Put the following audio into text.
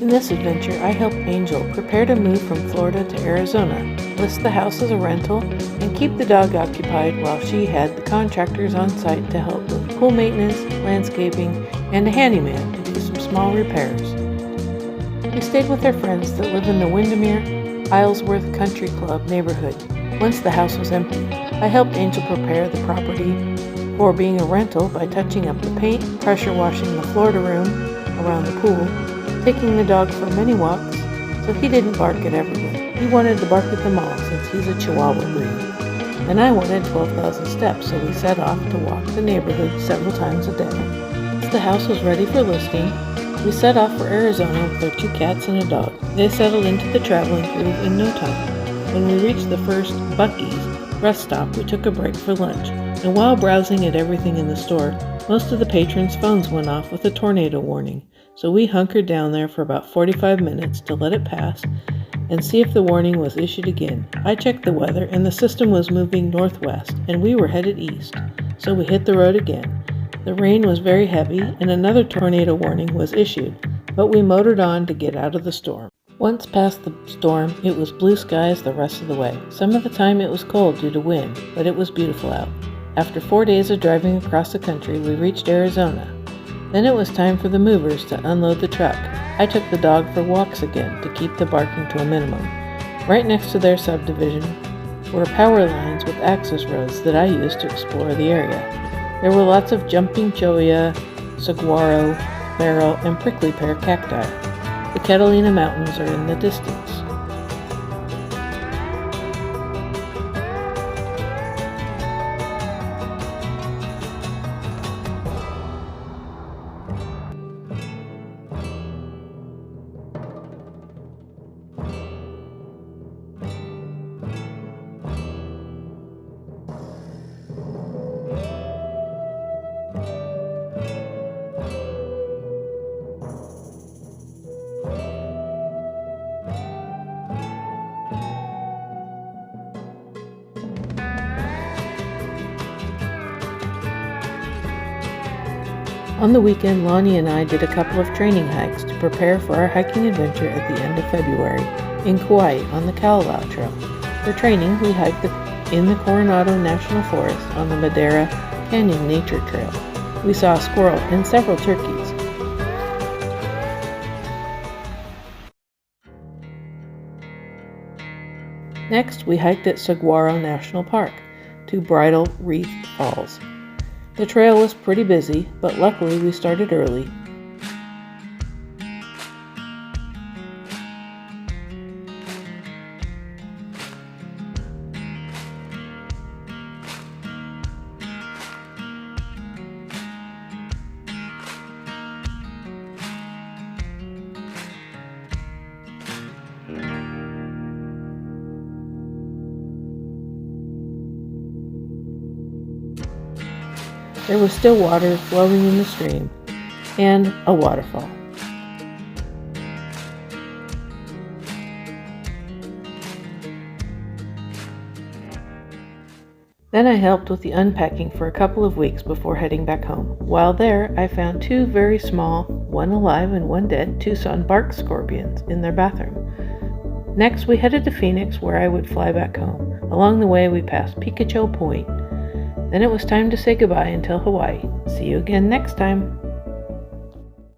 In this adventure, I helped Angel prepare to move from Florida to Arizona, list the house as a rental, and keep the dog occupied while she had the contractors on site to help with pool maintenance, landscaping, and a handyman to do some small repairs. We stayed with our friends that live in the Windermere Isleworth Country Club neighborhood. Once the house was empty, I helped Angel prepare the property for being a rental by touching up the paint, pressure washing the Florida room around the pool, taking the dog for many walks so he didn't bark at everyone. He wanted to bark at them all since he's a Chihuahua breed. And I wanted 12,000 steps, so we set off to walk the neighborhood several times a day. Once the house was ready for listing, we set off for Arizona with our 2 cats and a dog. They settled into the traveling groove in no time. When we reached the first Buc-ees rest stop, we took a break for lunch. And while browsing at everything in the store, most of the patrons' phones went off with a tornado warning. So we hunkered down there for about 45 minutes to let it pass and see if the warning was issued again. I checked the weather and the system was moving northwest and we were headed east, so we hit the road again. The rain was very heavy and another tornado warning was issued, but we motored on to get out of the storm. Once past the storm, it was blue skies the rest of the way. Some of the time it was cold due to wind, but it was beautiful out. After 4 days of driving across the country, we reached Arizona. Then it was time for the movers to unload the truck. I took the dog for walks again to keep the barking to a minimum. Right next to their subdivision were power lines with access roads that I used to explore the area. There were lots of jumping cholla, saguaro, beryl, and prickly pear cacti. The Catalina Mountains are in the distance. On the weekend, Lonnie and I did a couple of training hikes to prepare for our hiking adventure at the end of February in Kauai on the Kalalau Trail. For training, we hiked in the Coronado National Forest on the Madera Canyon Nature Trail. We saw a squirrel and several turkeys. Next, we hiked at Saguaro National Park to Bridal Reef Falls. The trail was pretty busy, but luckily we started early. There was still water flowing in the stream and a waterfall. Then I helped with the unpacking for a couple of weeks before heading back home. While there, I found 2 very small, one alive and one dead, Tucson bark scorpions in their bathroom. Next, we headed to Phoenix where I would fly back home. Along the way, we passed Picacho Point. Then it was time to say goodbye until Hawaii. See you again next time.